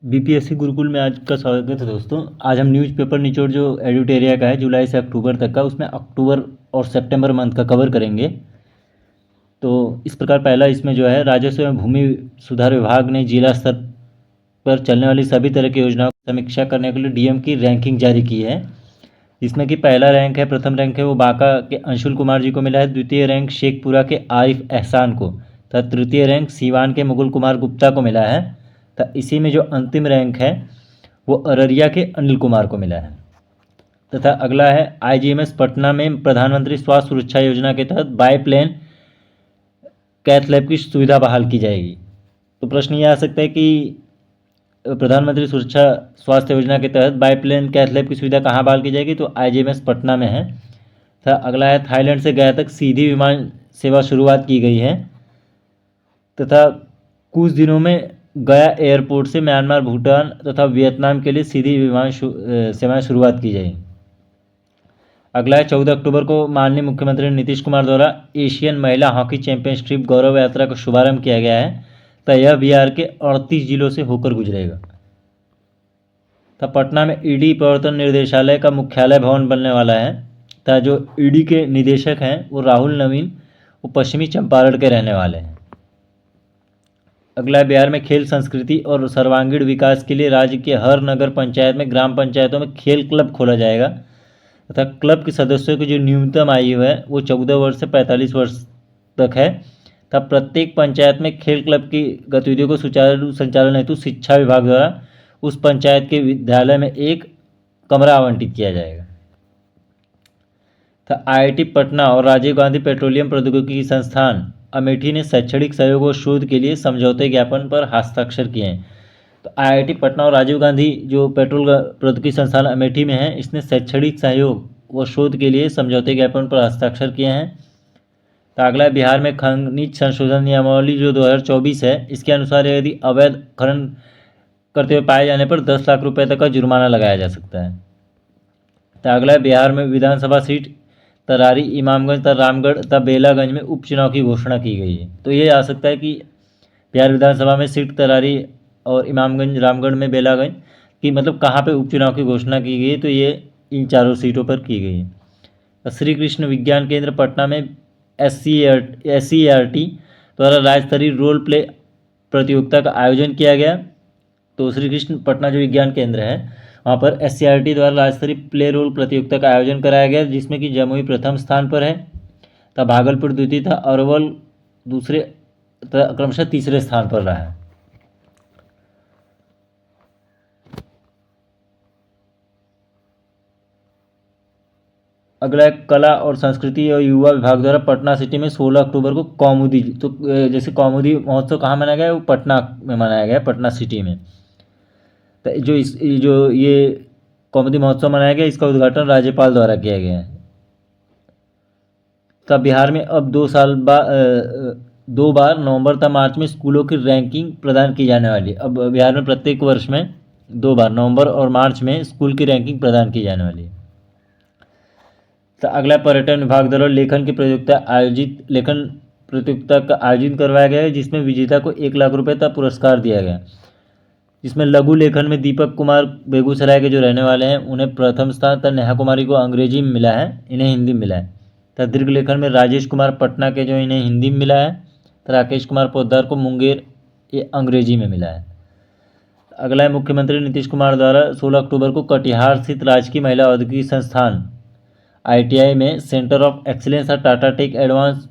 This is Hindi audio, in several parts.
बीपीएससी गुरुकुल में आज का स्वागत है दोस्तों। आज हम न्यूज़पेपर निचोड़ जो एडिटोरिया का है जुलाई से अक्टूबर तक का, उसमें अक्टूबर और सितंबर मंथ का कवर करेंगे। तो इस प्रकार पहला इसमें जो है, राजस्व एवं भूमि सुधार विभाग ने जिला स्तर पर चलने वाली सभी तरह की योजनाओं की समीक्षा करने के लिए डीएम की रैंकिंग जारी की है, जिसमें कि पहला रैंक है, प्रथम रैंक है वो बांका के अंशुल कुमार जी को मिला है, द्वितीय रैंक शेखपुरा के आरिफ एहसान को तथा तृतीय रैंक सीवान के मुकुल कुमार गुप्ता को मिला है। तो इसी में जो अंतिम रैंक है वो अररिया के अनिल कुमार को मिला है। तथा अगला है, आईजीएमएस पटना में प्रधानमंत्री स्वास्थ्य सुरक्षा योजना के तहत बाईप्लेन कैथ लैब की सुविधा बहाल की जाएगी। तो प्रश्न ये आ सकता है कि प्रधानमंत्री सुरक्षा स्वास्थ्य योजना के तहत बाईप्लेन कैथ लैब की सुविधा कहाँ बहाल की जाएगी, तो आईजीएमएस पटना में है। तथा अगला है, थाईलैंड से गया तक सीधी विमान सेवा शुरुआत की गई है तथा कुछ दिनों में गया एयरपोर्ट से म्यांमार, भूटान तथा वियतनाम के लिए सीधी विमान सेवाएं शुरुआत की जाएगी। अगला है, 14 अक्टूबर को माननीय मुख्यमंत्री नीतीश कुमार द्वारा एशियन महिला हॉकी चैंपियनशिप गौरव यात्रा का शुभारंभ किया गया है। तो यह बिहार के 38 जिलों से होकर गुजरेगा। तो पटना में ईडी प्रवर्तन निर्देशालय का मुख्यालय भवन बनने वाला है। तो जो ईडी के निदेशक हैं वो राहुल नवीन, वो पश्चिमी चंपारण के रहने वाले हैं। अगला है, बिहार में खेल संस्कृति और सर्वांगीण विकास के लिए राज्य के हर नगर पंचायत में, ग्राम पंचायतों में खेल क्लब खोला जाएगा तथा क्लब के सदस्यों की जो न्यूनतम आयु है वो 14 वर्ष से 45 वर्ष तक है। तब प्रत्येक पंचायत में खेल क्लब की गतिविधियों को सुचारू संचालन हेतु शिक्षा विभाग द्वारा उस पंचायत के विद्यालय में एक कमरा आवंटित किया जाएगा। तो आईआईटी पटना और राजीव गांधी पेट्रोलियम प्रौद्योगिकी संस्थान अमेठी ने शैक्षणिक सहयोग और शोध के लिए समझौते ज्ञापन पर हस्ताक्षर किए हैं। तो आईआईटी पटना और राजीव गांधी जो पेट्रोल प्रौद्योगिकी संस्थान अमेठी में है, इसने शैक्षणिक सहयोग व शोध के लिए समझौते ज्ञापन पर हस्ताक्षर किए हैं। तो अगला, बिहार में खनिज संशोधन नियमावली जो 2024 है, इसके अनुसार यदि अवैध खनन करते हुए पाए जाने पर 10 लाख रुपये तक का जुर्माना लगाया जा सकता है। तो अगला, बिहार में विधानसभा सीट तरारी, इमामगंज तथा रामगढ़ तथा बेलागंज में उपचुनाव की घोषणा की गई है। तो ये आ सकता है कि बिहार विधानसभा में सीट तरारी और इमामगंज, रामगढ़ में बेलागंज की मतलब कहाँ पे उपचुनाव की घोषणा की गई है, तो ये इन चारों सीटों पर की गई है। तो श्री कृष्ण विज्ञान केंद्र पटना में SCERT द्वारा राज्य स्तरीय रोल प्ले प्रतियोगिता का आयोजन किया गया। तो श्री कृष्ण पटना जो विज्ञान केंद्र है वहाँ पर SCERT द्वारा राज्य स्तरीय प्ले रोल प्रतियोगिता का आयोजन कराया गया, जिसमें कि जमुई प्रथम स्थान पर है तथा भागलपुर द्वितीय था, अरवल दूसरे तथा क्रमशः तीसरे स्थान पर रहा है। अगला, कला और संस्कृति और युवा विभाग द्वारा पटना सिटी में 16 अक्टूबर को कौमुदी, तो जैसे कौमुदी महोत्सव कहाँ मनाया गया है, वो पटना में मनाया गया है, पटना सिटी में। तो जो ये कौमुदी महोत्सव मनाया गया, इसका उद्घाटन राज्यपाल द्वारा किया गया है। तब बिहार में अब 2 बार नवंबर तथा मार्च में स्कूलों की रैंकिंग प्रदान की जाने वाली है। अब बिहार में प्रत्येक वर्ष में 2 बार नवंबर और मार्च में स्कूल की रैंकिंग प्रदान की जाने वाली है। तो अगला, पर्यटन विभाग द्वारा लेखन प्रतियोगिता का आयोजन करवाया गया है, जिसमें विजेता को 1 लाख रुपये तक पुरस्कार दिया गया। जिसमें लघु लेखन में दीपक कुमार बेगूसराय के जो रहने वाले हैं उन्हें प्रथम स्थान तथा नेहा कुमारी को अंग्रेजी में मिला है, इन्हें हिंदी में मिला है। तथा दीर्घ लेखन में राजेश कुमार पटना के जो इन्हें हिंदी में मिला है, तथा राकेश कुमार पोद्दार को मुंगेर ये अंग्रेजी में मिला है। अगला है, मुख्यमंत्री नीतीश कुमार द्वारा 16 अक्टूबर को कटिहार स्थित राजकीय महिला औद्योगिक संस्थान ITI में सेंटर ऑफ एक्सीलेंस और टाटा टेक एडवांस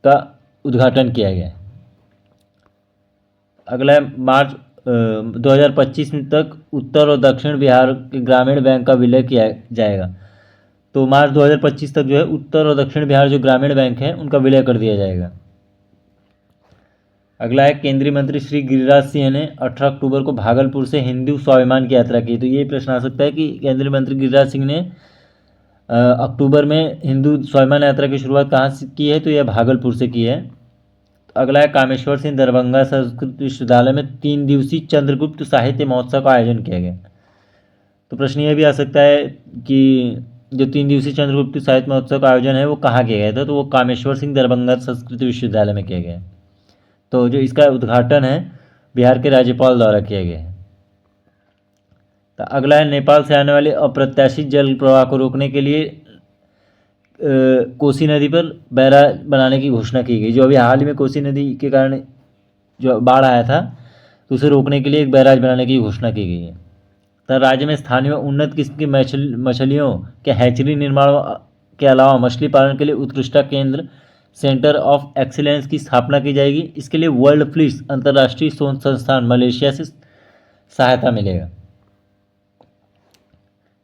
का उद्घाटन किया गया है। अगला है, मार्च 2025 तक उत्तर और दक्षिण बिहार के ग्रामीण बैंक का विलय किया जाएगा। तो मार्च 2025 तक जो है उत्तर और दक्षिण बिहार जो ग्रामीण बैंक हैं उनका विलय कर दिया जाएगा। अगला है, केंद्रीय मंत्री श्री गिरिराज सिंह ने 18 अक्टूबर को भागलपुर से हिंदू स्वाभिमान की यात्रा की। तो ये प्रश्न आ सकता है कि केंद्रीय मंत्री गिरिराज सिंह ने अक्टूबर में हिंदू स्वाभिमान यात्रा की शुरुआत कहाँ से की है, तो यह भागलपुर से की है। अगला है, कामेश्वर सिंह दरभंगा संस्कृत विश्वविद्यालय में 3 दिवसीय चंद्रगुप्त साहित्य महोत्सव का आयोजन किया गया। तो प्रश्न ये भी आ सकता है कि जो 3 दिवसीय चंद्रगुप्त साहित्य महोत्सव का आयोजन है वो कहाँ किया गया था, तो वो कामेश्वर सिंह दरभंगा संस्कृत विश्वविद्यालय में किया गया। तो जो इसका उद्घाटन है बिहार के राज्यपाल द्वारा किया गया है। तो अगला है नेपाल से आने वाले अप्रत्याशित जल प्रवाह को रोकने के लिए कोसी नदी पर बैराज बनाने की घोषणा की गई। जो अभी हाल ही में कोसी नदी के कारण जो बाढ़ आया था, तो उसे रोकने के लिए एक बैराज बनाने की घोषणा की गई है। तो राज्य में स्थानीय उन्नत किस्म की मछलियों के हैचरी निर्माण के अलावा मछली पालन के लिए उत्कृष्टता केंद्र सेंटर ऑफ एक्सीलेंस की स्थापना की जाएगी। इसके लिए वर्ल्ड फिश अंतर्राष्ट्रीय शोध संस्थान मलेशिया से सहायता मिलेगा।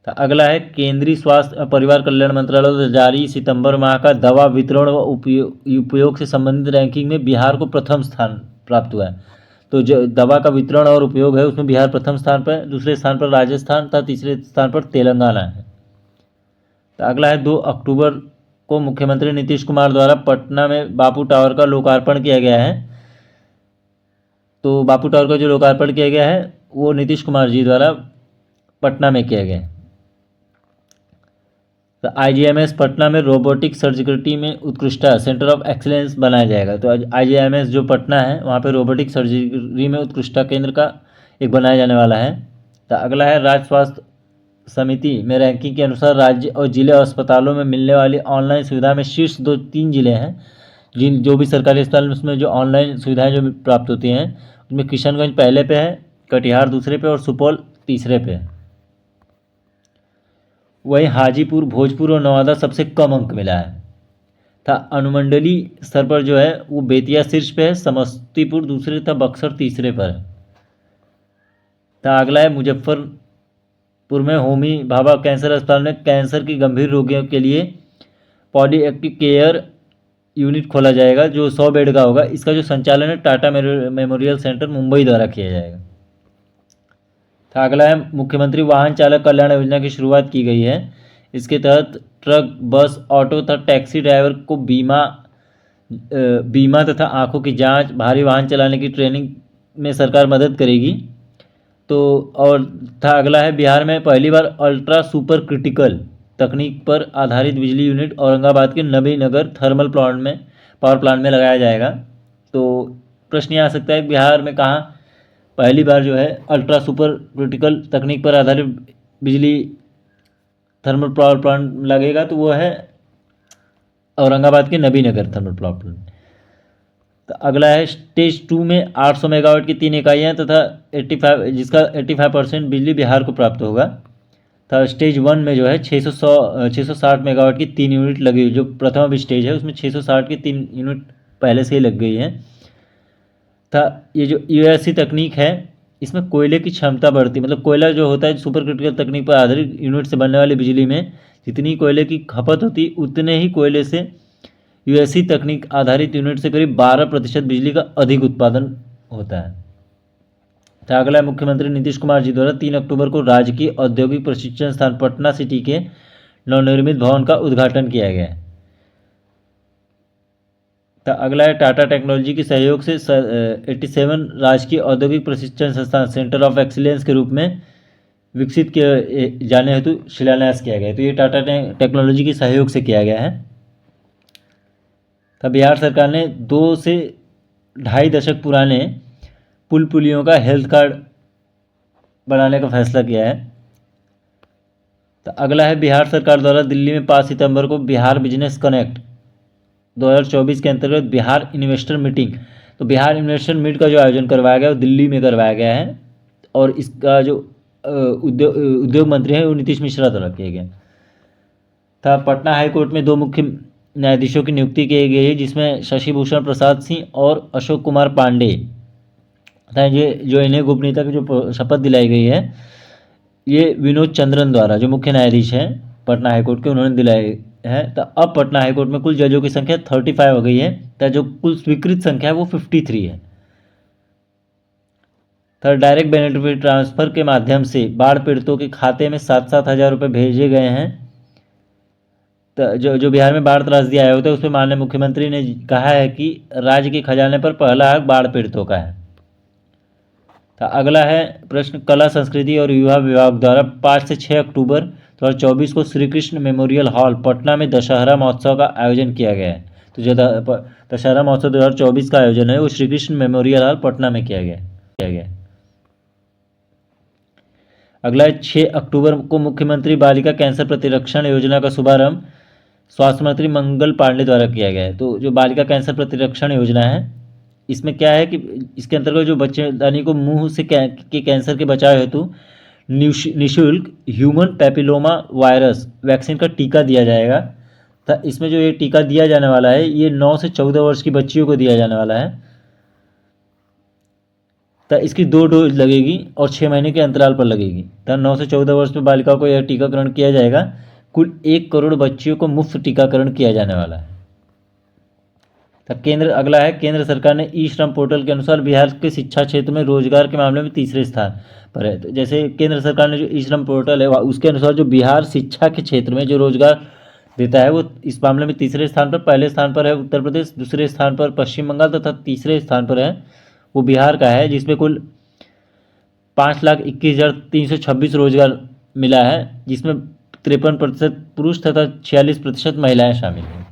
तो अगला है केंद्रीय स्वास्थ्य और परिवार कल्याण मंत्रालय द्वारा जारी सितंबर माह का दवा वितरण व उपयोग से संबंधित रैंकिंग में बिहार को प्रथम स्थान प्राप्त हुआ है। तो जो दवा का वितरण और उपयोग है उसमें बिहार प्रथम स्थान पर, दूसरे स्थान पर राजस्थान तथा तीसरे स्थान पर तेलंगाना है। तो अगला है 2 अक्टूबर को मुख्यमंत्री नीतीश कुमार द्वारा पटना में बापू टावर का लोकार्पण किया गया है। तो बापू टावर का जो लोकार्पण किया गया है वो नीतीश कुमार जी द्वारा पटना में किया गया है। तो आईजीएमएस पटना में रोबोटिक सर्जिकलिटी में उत्कृष्टता सेंटर ऑफ एक्सीलेंस बनाया जाएगा। तो आईजीएमएस जो पटना है वहाँ पे रोबोटिक सर्जरी में उत्कृष्टता केंद्र का एक बनाया जाने वाला है। तो अगला है राज्य स्वास्थ्य समिति में रैंकिंग के अनुसार राज्य और जिले अस्पतालों में मिलने वाली ऑनलाइन सुविधा में शीर्ष 2-3 जिले हैं। जो भी सरकारी अस्पताल में उसमें जो ऑनलाइन सुविधाएँ जो प्राप्त होती हैं उनमें किशनगंज पहले पे है, कटिहार दूसरे पे और सुपौल तीसरे पे है। वहीं हाजीपुर, भोजपुर और नवादा सबसे कम अंक मिला है। था अनुमंडलीय स्तर पर जो है वो बेतिया शीर्ष पे है, समस्तीपुर दूसरे तथा बक्सर तीसरे पर है। था अगला है मुजफ्फरपुर में होमी भाभा कैंसर अस्पताल में कैंसर की गंभीर रोगियों के लिए पॉलीएक्टिव केयर यूनिट खोला जाएगा जो 100 बेड का होगा। इसका जो संचालन है टाटा मेमोरियल सेंटर मुंबई द्वारा किया जाएगा। था अगला है मुख्यमंत्री वाहन चालक कल्याण योजना की शुरुआत की गई है। इसके तहत ट्रक, बस, ऑटो तथा टैक्सी ड्राइवर को बीमा तथा आंखों की जांच, भारी वाहन चलाने की ट्रेनिंग में सरकार मदद करेगी। तो और था अगला है बिहार में पहली बार अल्ट्रा सुपर क्रिटिकल तकनीक पर आधारित बिजली यूनिट औरंगाबाद के नबीनगर थर्मल पावर प्लांट में लगाया जाएगा। तो प्रश्न यह आ सकता है कि बिहार में कहाँ पहली बार जो है अल्ट्रा सुपर क्रिटिकल तकनीक पर आधारित बिजली थर्मल पावर प्लांट लगेगा। तो वो है औरंगाबाद के नबीनगर थर्मल पावर प्लांट। तो अगला है स्टेज 2 में 800 मेगावाट की 3 इकाइयाँ तथा 85% बिजली बिहार को प्राप्त होगा। था स्टेज 1 में जो है 660 मेगावाट की 3 यूनिट लगी हुई। जो प्रथम स्टेज है उसमें 660 की 3 यूनिट पहले से ही लग गई है। था ये जो यूएससी तकनीक है इसमें कोयले की क्षमता बढ़ती, मतलब कोयला जो होता है सुपर क्रिटिकल तकनीक पर आधारित यूनिट से बनने वाली बिजली में जितनी कोयले की खपत होती उतने ही कोयले से यूएससी तकनीक आधारित यूनिट से करीब 12% बिजली का अधिक उत्पादन होता है। तो अगला मुख्यमंत्री नीतीश कुमार जी द्वारा 3 अक्टूबर को राजकीय औद्योगिक प्रशिक्षण स्थान पटना सिटी के नवनिर्मित भवन का उद्घाटन किया गया है। तो अगला है टाटा टेक्नोलॉजी के सहयोग से 87 राजकीय औद्योगिक प्रशिक्षण संस्थान सेंटर ऑफ एक्सीलेंस के रूप में विकसित किए जाने हेतु शिलान्यास किया गया। तो ये टाटा टेक्नोलॉजी के सहयोग से किया गया है। तो बिहार सरकार ने 2 से 2.5 दशक पुराने पुल पुलियों का हेल्थ कार्ड बनाने का फैसला किया है। तो अगला है बिहार सरकार द्वारा दिल्ली में 5 सितंबर को बिहार बिजनेस कनेक्ट 2024 के अंतर्गत बिहार इन्वेस्टर मीटिंग, तो बिहार इन्वेस्टर मीट का जो आयोजन करवाया गया वो दिल्ली में करवाया गया है और इसका जो उद्योग मंत्री हैं वो नीतीश मिश्रा द्वारा किया गया था। पटना हाई कोर्ट में 2 मुख्य न्यायाधीशों की नियुक्ति की गई है जिसमें शशि भूषण प्रसाद सिंह और अशोक कुमार पांडे था। ये जो इन्हें गोपनीयता की जो शपथ दिलाई गई है ये विनोद चंद्रन द्वारा जो मुख्य न्यायाधीश हैं पटना हाईकोर्ट के उन्होंने दिलाई है। तो अब पटना हाईकोर्ट में कुल जजों की संख्या 35 हो गई है। तो जो कुल स्वीकृत संख्या है वो 53 है। तो डायरेक्ट बेनिफिट ट्रांसफर के माध्यम से बाढ़ पीड़ितों के खाते में 7-7 हज़ार रुपये भेजे गए हैं। तो जो बिहार में बाढ़ त्रासदी आया होता है उस पर माननीय मुख्यमंत्री ने कहा है कि राज्य के खजाने पर पहला हक बाढ़ पीड़ितों का है। तो अगला है प्रश्न कला संस्कृति और युवा विभाग द्वारा 5 से 6 अक्टूबर 2024 को श्री कृष्ण मेमोरियल हॉल पटना में दशहरा महोत्सव का आयोजन किया गया है। तो जो दशहरा महोत्सव 2024 का आयोजन है वो श्री कृष्ण मेमोरियल हॉल पटना में किया गया। अगला है 6 अक्टूबर को मुख्यमंत्री बालिका कैंसर प्रतिरक्षण योजना का शुभारंभ स्वास्थ्य मंत्री मंगल पांडे द्वारा किया गया है। तो जो बालिका कैंसर प्रतिरक्षण योजना है, इसमें क्या है कि इसके अंतर्गत जो बच्चेदानी को मुंह से के कैंसर के बचाव हेतु निःशुल्क ह्यूमन पैपिलोमा वायरस वैक्सीन का टीका दिया जाएगा। तो इसमें जो ये टीका दिया जाने वाला है, ये 9 से 14 वर्ष की बच्चियों को दिया जाने वाला है। तो इसकी 2 डोज लगेगी और 6 महीने के अंतराल पर लगेगी। तो 9 से 14 वर्ष में बालिकाओं को यह टीकाकरण किया जाएगा। कुल 1 करोड़ बच्चियों को मुफ्त टीकाकरण किया जाने वाला है। तो अगला है केंद्र सरकार ने ई श्रम पोर्टल के अनुसार बिहार के शिक्षा क्षेत्र में रोजगार के मामले में तीसरे स्थान पर है। तो जैसे केंद्र सरकार ने जो ई श्रम पोर्टल है, उसके अनुसार जो बिहार शिक्षा के क्षेत्र में जो रोजगार देता है, वो इस मामले में तीसरे स्थान पर, पहले स्थान पर है उत्तर प्रदेश, दूसरे स्थान पर पश्चिम बंगाल तथा तीसरे स्थान पर है वो बिहार का है, जिसमें कुल 5,21,326 रोजगार मिला है, जिसमें 53% पुरुष तथा 46% महिलाएं शामिल हैं।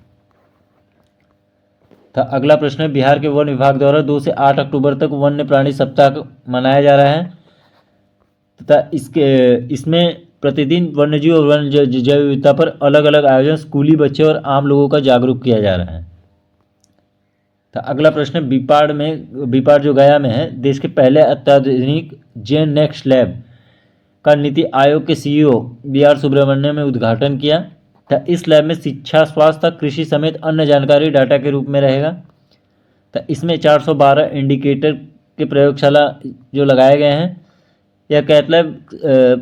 तो अगला प्रश्न है, बिहार के वन विभाग द्वारा 2 से 8 अक्टूबर तक वन्य प्राणी सप्ताह मनाया जा रहा है तथा इसमें प्रतिदिन वन्यजीव और वन्य जैव विविधता पर अलग अलग आयोजन स्कूली बच्चे और आम लोगों का जागरूक किया जा रहा है। तो अगला प्रश्न है, बीपाड़ जो गया में है, देश के पहले अत्याधुनिक जेन नेक्स्ट लैब का नीति आयोग के सीईओ BR सुब्रमण्यम ने उद्घाटन किया। तो इस लैब में शिक्षा, स्वास्थ्य, कृषि समेत अन्य जानकारी डाटा के रूप में रहेगा। तो इसमें 412 इंडिकेटर के प्रयोगशाला जो लगाए गए हैं। यह कैथ लैब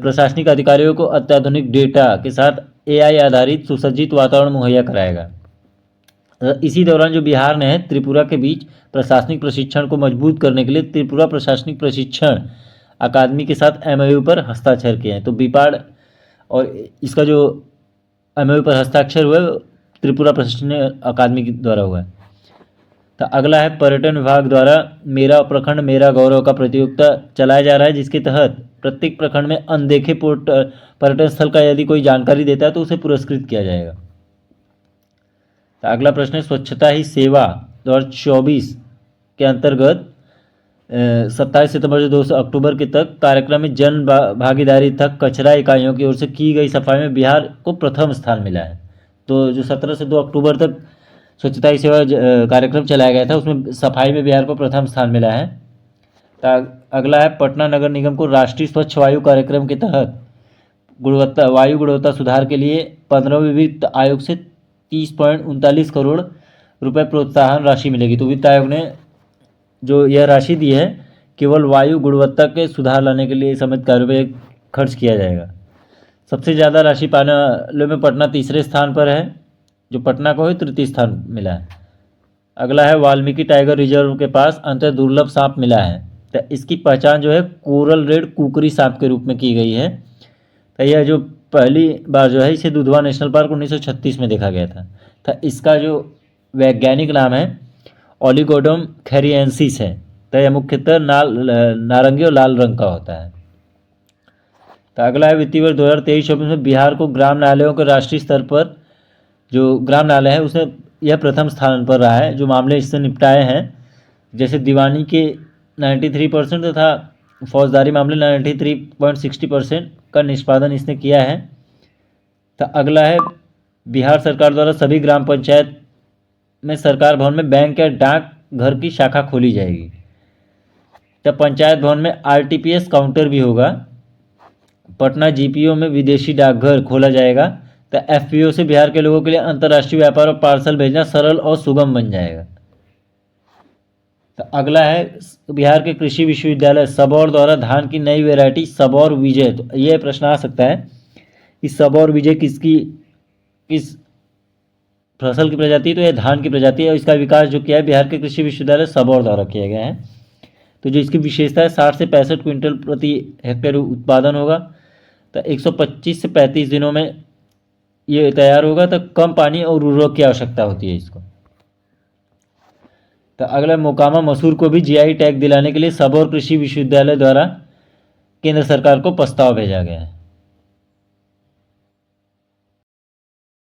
प्रशासनिक अधिकारियों को अत्याधुनिक डेटा के साथ AI आधारित सुसज्जित वातावरण मुहैया कराएगा। इसी दौरान जो बिहार ने त्रिपुरा के बीच प्रशासनिक प्रशिक्षण को मजबूत करने के लिए त्रिपुरा प्रशासनिक प्रशिक्षण अकादमी के साथ MOU पर हस्ताक्षर किए हैं। तो बीपाड़ और इसका जो MOU पर हस्ताक्षर हुआ त्रिपुरा प्रशिक्षण अकादमी के द्वारा हुआ है। तो अगला है, पर्यटन विभाग द्वारा मेरा प्रखंड मेरा गौरव का प्रतियोगिता चलाया जा रहा है, जिसके तहत प्रत्येक प्रखंड में अनदेखे पर्यटन स्थल का यदि कोई जानकारी देता है तो उसे पुरस्कृत किया जाएगा। तो अगला प्रश्न है, स्वच्छता ही सेवा 2024 के अंतर्गत 27 सितंबर से 2 अक्टूबर के तक कार्यक्रम में जन भागीदारी तक कचरा इकाइयों की ओर से की गई सफाई में बिहार को प्रथम स्थान मिला है। तो जो 17 से 2 अक्टूबर तक स्वच्छता ही सेवा कार्यक्रम चलाया गया था, उसमें सफाई में बिहार को प्रथम स्थान मिला है। तो अगला है, पटना नगर निगम को राष्ट्रीय स्वच्छ वायु कार्यक्रम के तहत वायु गुणवत्ता सुधार के लिए 15वें वित्त आयोग से 30.39 करोड़ रुपए प्रोत्साहन राशि मिलेगी। तो वित्त आयोग ने जो यह राशि दी है, केवल वायु गुणवत्ता के सुधार लाने के लिए समेत कार्यों पर खर्च किया जाएगा। सबसे ज़्यादा राशि पाने वालों में पटना तीसरे स्थान पर है, जो पटना को ही तृतीय स्थान मिला है। अगला है, वाल्मीकि टाइगर रिजर्व के पास अंतर दुर्लभ सांप मिला है। तो इसकी पहचान जो है कोरल रेड कुकरी सांप के रूप में की गई है। तो यह जो पहली बार जो है इसे दुधवा नेशनल पार्क 1936 में देखा गया था। तो इसका जो वैज्ञानिक नाम है ओलिगोडम कैरिएंसिस है। तो यह मुख्यतः नारंगी और लाल रंग का होता है। तो अगला है, वित्तीय वर्ष 2023-24 में बिहार को ग्राम न्यायालयों के राष्ट्रीय स्तर पर जो ग्राम न्यायालय है उसमें यह प्रथम स्थान पर रहा है, जो मामले इससे निपटाए हैं। जैसे दीवानी के 93% तथा फौजदारी मामले 93.60% का निष्पादन इसने किया है। तो अगला है, बिहार सरकार द्वारा सभी ग्राम पंचायत में सरकार भवन में बैंक या डाक घर की शाखा खोली जाएगी। तो पंचायत भवन में RTPS काउंटर भी होगा। पटना GPO में विदेशी डाकघर खोला जाएगा। तो FPO से बिहार के लोगों के लिए अंतर्राष्ट्रीय व्यापार और पार्सल भेजना सरल और सुगम बन जाएगा। तो अगला है, बिहार के कृषि विश्वविद्यालय सबौर द्वारा धान की नई वैरायटी सबौर विजय। तो यह प्रश्न आ सकता है कि सबौर विजय किस फसल की प्रजाति है? तो यह धान की प्रजाति है और इसका विकास जो किया है बिहार के कृषि विश्वविद्यालय सबौर द्वारा किया गया है। तो जो इसकी विशेषता है 60 से 65 क्विंटल प्रति हेक्टेयर उत्पादन होगा। तो 125 से 35 दिनों में ये तैयार होगा। तो कम पानी और उर्वरक की आवश्यकता होती है इसको। तो अगला, मोकामा मसूर को भी GI टैग दिलाने के लिए सबौर कृषि विश्वविद्यालय द्वारा केंद्र सरकार को प्रस्ताव भेजा गया है।